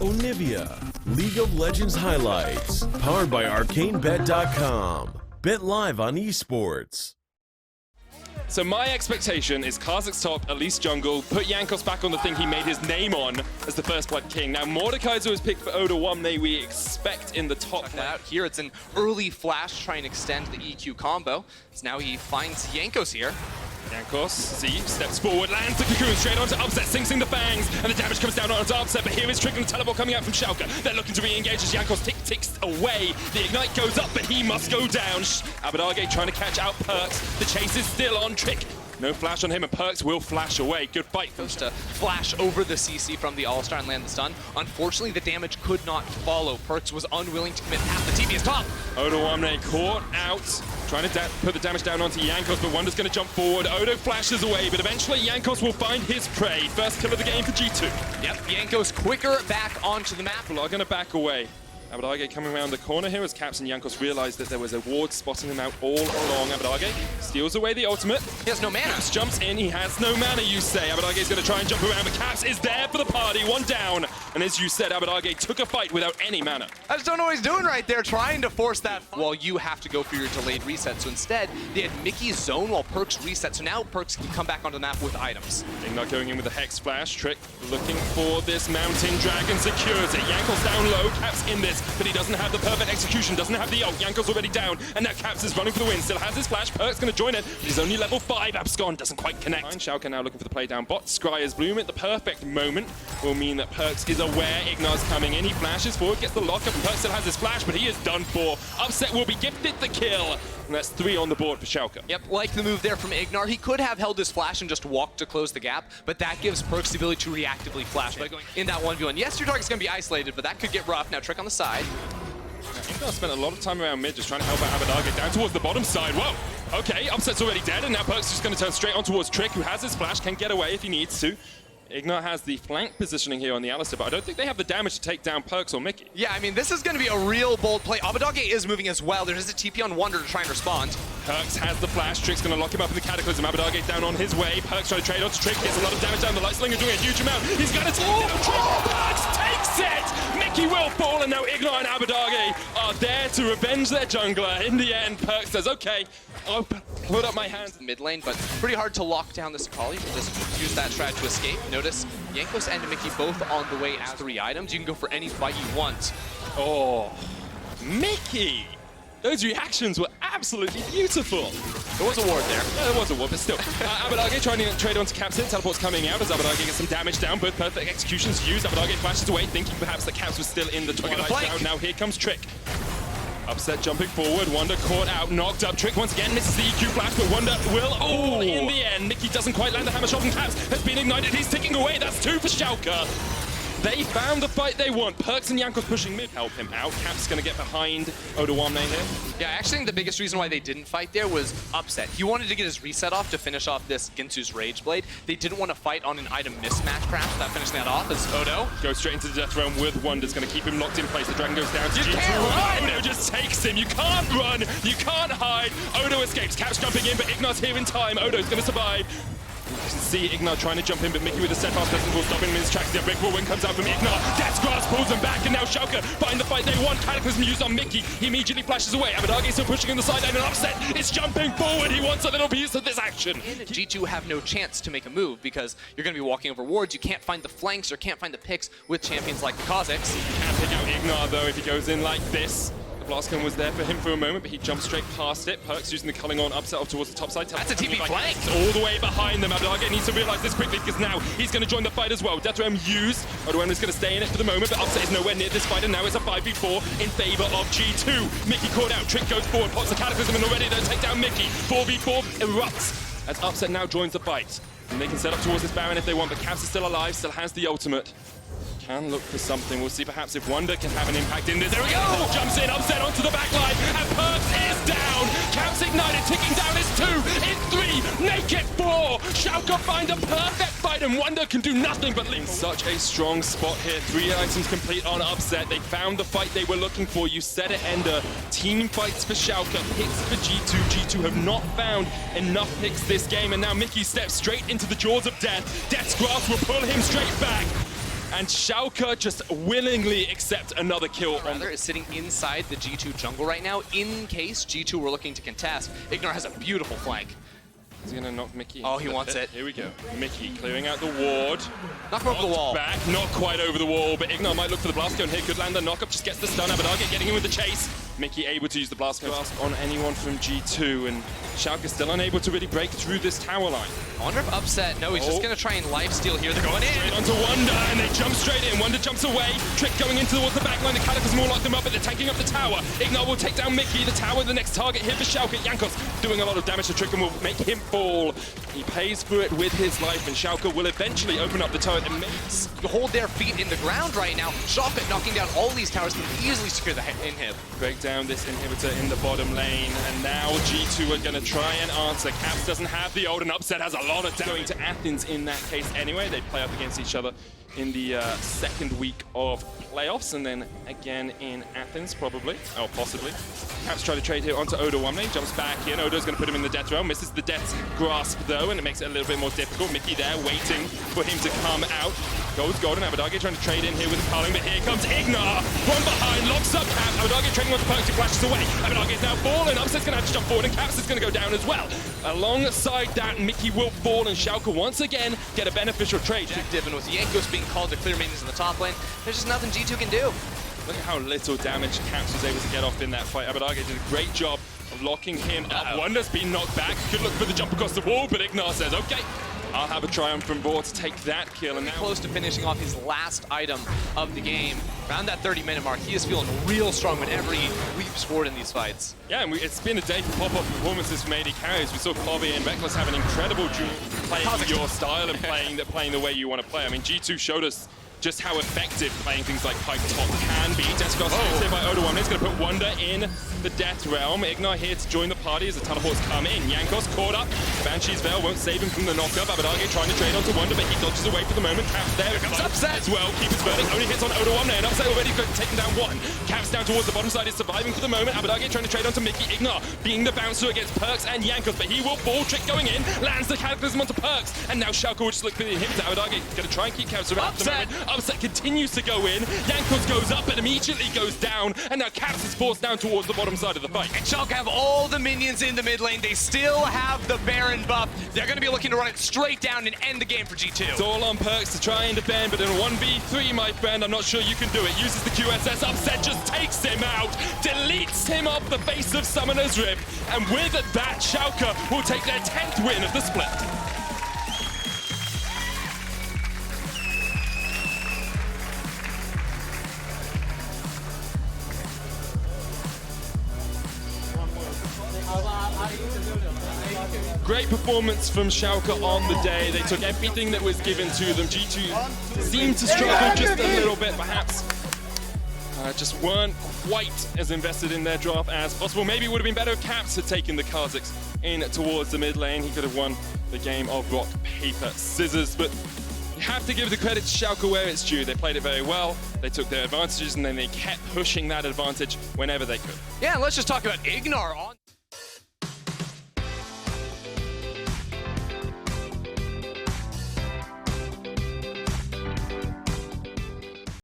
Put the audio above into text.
Onivia, League of Legends highlights, powered by ArcaneBet.com. Bet live on Esports. So my expectation is Kha'Zix top, at least jungle, put Jankos back on the thing he made his name on as the First Blood King. Now Mordekaiser was picked for W9D1, we expect in the top. Check that out here, it's an early flash to try and extend the EQ combo. So now he finds Jankos here. Jankos, Z, steps forward, lands the Cocoon straight onto Upset, sinking the bangs, and the damage comes down onto Upset, but here is Trick and the teleport coming out from Schalke. They're looking to re-engage as Jankos ticks away. The Ignite goes up, but he must go down. Abadage trying to catch out Perks. The chase is still on Trick. No flash on him, and Perks will flash away. Good fight. Goes to flash over the CC from the All-Star and land the stun. Unfortunately, the damage could not follow. Perks was unwilling to commit half the TP is top. Odo caught out, trying to put the damage down onto Jankos, but Wonder's going to jump forward. Odo flashes away, but eventually Jankos will find his prey. First kill of the game for G2. Yep, Jankos quicker back onto the map. People are going to back away. Abadage coming around the corner here as Caps and Jankos realized that there was a ward spotting him out all along. Abadage steals away the ultimate. He has no mana. Caps jumps in, he has no mana, you say. Abadage is going to try and jump around, but Caps is there for the party, one down. And as you said, Abadage took a fight without any mana. I just don't know what he's doing right there, trying to force that fight. Well, you have to go for your delayed reset. So instead, they had Mickey's zone while Perks reset. So now Perks can come back onto the map with items. Ignite going in with a Hex Flash. Trick looking for this Mountain Dragon, secures it. Jankos down low, Caps in this, but he doesn't have the perfect execution, doesn't have the ult. Jankos already down, and now Caps is running for the win. Still has his flash. Perk's going to join it, but he's only level 5. Abscon doesn't quite connect. Schalke now looking for the play down bot. Scryer's Bloom at the perfect moment will mean that Perks is aware Ignar's coming in. He flashes forward, gets the lockup, and Perks still has his flash, but he is done for. Upset will be gifted the kill, and that's 3 on the board for Schalke. Yep, like the move there from Ignar. He could have held his flash and just walked to close the gap, but that gives Perks the ability to reactively flash by going in that 1v1. Yes, your target's going to be isolated, but that could get rough. Now Trick on the side. Ignar spent a lot of time around mid just trying to help out Abadage down towards the bottom side. Whoa! Okay, Upset's already dead, and now Perks is just going to turn straight on towards Trick, who has his flash, can get away if he needs to. Ignar has the flank positioning here on the Alistar, but I don't think they have the damage to take down Perks or Mickey. Yeah, I mean, this is going to be a real bold play. Abadage is moving as well. There's a TP on Wonder to try and respond. Perks has the flash. Trick's going to lock him up in the Cataclysm. Abadage down on his way. Perks trying to trade onto Trick. Gets a lot of damage down. The Light Slinger doing a huge amount. He's going to take down Trick. Perks takes it! Mickey will fall, and now Ignar and Abadage are there to revenge their jungler. In the end, Perks says, okay, I'll put up my hands. Mid lane, but pretty hard to lock down this Akali. Just use that strat to escape. Notice Jankos and Mickey both on the way as 3 items. You can go for any fight you want. Oh, Mickey! Those reactions were absolutely beautiful. There was a ward there. Yeah, there was a ward, but still. Abadage trying to trade onto Caps here. Teleport's coming out as Abadage gets some damage down. Both perfect executions used. Abadage flashes away, thinking perhaps that Caps was still in the Twilight Zone. Now here comes Trick. Upset jumping forward, Wonder caught out, knocked up. Trick once again misses the EQ flash, but Wonder will, in the end. Mickey doesn't quite land the hammer shot from Caps, has been ignited, he's ticking away, that's 2 for Schalke. They found the fight they want. Perks and Jankos pushing mid, help him out. Caps gonna get behind W9D1 here. Yeah, I actually think the biggest reason why they didn't fight there was Upset. He wanted to get his reset off to finish off this Ginsu's Rage Blade. They didn't want to fight on an item mismatch perhaps. That finishing that off as Odo goes straight into the Death Realm with Wonder's gonna keep him locked in place. The Dragon goes down to G2. Odo just takes him. You can't run, you can't hide. Odo escapes. Caps jumping in, but Ignar's here in time. Odo's gonna survive. You can see Ignar trying to jump in, but Mickey with the set fast doesn't stop him in his tracks. The big whirlwind comes out from Ignar. Death's Grasp pulls him back, and now Schalke find the fight they want. Cataclysm used on Mickey. He immediately flashes away. Abadage still pushing in the side, and an Upset is jumping forward. He wants a little piece of this action. G2 have no chance to make a move because you're going to be walking over wards. You can't find the flanks or can't find the picks with champions like the Kha'Zix. Can't pick out Ignar, though, if he goes in like this. The blast gun was there for him for a moment, but he jumped straight past it. Perks using the culling on Upset off towards the top side. That's a TP flank! All the way behind them. Abadage needs to realize this quickly because now he's going to join the fight as well. Death Realm used. Odo is going to stay in it for the moment, but Upset is nowhere near this fight, and now it's a 5v4 in favor of G2. Mickey caught out. Trick goes forward, pops the Cataclysm, and already they'll take down Mickey. 4v4 erupts as Upset now joins the fight. And they can set up towards this Baron if they want, but Caps is still alive, still has the ultimate. Can look for something. We'll see perhaps if Wonder can have an impact in this. There we go! Jumps in, Upset onto the back line, and Perks is down! Caps ignited, ticking down is 2, it's 3, make it 4! Schalke find a perfect fight, and Wonder can do nothing but leave. Such a strong spot here. 3 items complete on Upset. They found the fight they were looking for. You said it, Ender. Team fights for Schalke, picks for G2. G2 have not found enough picks this game, and now Mickey steps straight into the jaws of death. Death's Grasp will pull him straight back. and Schalke just willingly accept another kill. Rather is sitting inside the G2 jungle right now in case G2 were looking to contest. Ignar has a beautiful flank. He's going to knock Mickey. Oh, he wants it. Here we go. Mickey clearing out the ward. Knock him over the wall. Back, not quite over the wall, but Ignar might look for the blast cone here. Could land the knock-up, just gets the stun. Abadage getting in with the chase. Mickey able to use the blast cone on anyone from G2, and Schalke still unable to really break through this tower line. I wonder if Upset, no, he's just going to try and lifesteal here. They're going in. Straight onto Wonder, and they jump straight in. Wonder jumps away. Trick going in towards the backline. The Cataclysm will lock them up, but they're tanking up the tower. Ignar will take down Mickey. The tower, the next target here for Schalke. Jankos doing a lot of damage to Trick and will make him fall. He pays for it with his life, and Schalke will eventually open up the turret and hold their feet in the ground right now. Schalke knocking down all these towers can easily secure the inhib. Break down this inhibitor in the bottom lane, and now G2 are going to try and answer. Caps doesn't have the ult, and Upset has a lot of damage. Going to Athens in that case anyway. They play up against each other in the second week of playoffs, and then again in Athens, probably, or possibly. Caps try to trade here onto Odo one lane, jumps back in. Odo's going to put him in the death realm, misses the death's grasp though, and it makes it a little bit more difficult. Mickey there waiting for him to come out. Goes Golden. Abadage trying to trade in here with Culling, but here comes Ignar from behind, locks up Caps. Abadage trading onto Perks, he flashes away. Abadage is now falling. Upset's going to have to jump forward, and Caps is going to go down as well. Alongside that, Mickey will fall, and Schalke once again get a beneficial trade. Objective, and with Jankos being called to clear maintenance in the top lane, there's just nothing G2 can do. Look at how little damage Caps was able to get off in that fight. Abadage did a great job of locking him up. Wonder's been knocked back. Could look for the jump across the wall, but Ignar says, okay, I'll have a triumphant board to take that kill. And now close to finishing off his last item of the game. Around that 30-minute mark, he is feeling real strong whenever he leaps forward in these fights. Yeah, and it's been a day for pop-up performances from AD carries. We saw Kobe and Reckless have an incredible duel playing your style and playing the way you want to play. I mean, G2 showed us just how effective playing things like Pipe Top can be. Descos saved by Odo One. He's going to put Wonder in the Death Realm. Ignar here to join the party as the teleports come in. Jankos caught up. Banshee's Veil won't save him from the knockup. Abadage trying to trade onto Wonder, but he dodges away for the moment. Caps there. Comes Upset as well. Keep his burning. Only hits on Odo One, and Upset already taken down one. Caps down towards the bottom side is surviving for the moment. Abadage trying to trade onto Mickey. Ignar being the bouncer against Perks and Jankos, but he will fall. Trick going in. Lands the Cataclysm onto Perks, and now Schalke will just look for the inhibitor. Abadage going to try and keep Caps around. Upset continues to go in. Jankos goes up and immediately goes down, and now Caps is forced down towards the bottom side of the fight. And Schalke have all the minions in the mid lane. They still have the Baron buff. They're going to be looking to run it straight down and end the game for G2. It's all on Perks to try and defend, but in a 1v3, my friend, I'm not sure you can do it. Uses the QSS. Upset just takes him out, deletes him off the face of Summoner's Rift, and with that, Schalke will take their 10th win of the split. Great performance from Schalke on the day. They took everything that was given to them. G2 seemed to struggle just a little bit, perhaps. Just weren't quite as invested in their draft as possible. Maybe it would have been better if Caps had taken the Kha'Zix in towards the mid lane. He could have won the game of rock, paper, scissors. But you have to give the credit to Schalke where it's due. They played it very well. They took their advantages, and then they kept pushing that advantage whenever they could. Yeah, let's just talk about Ignar on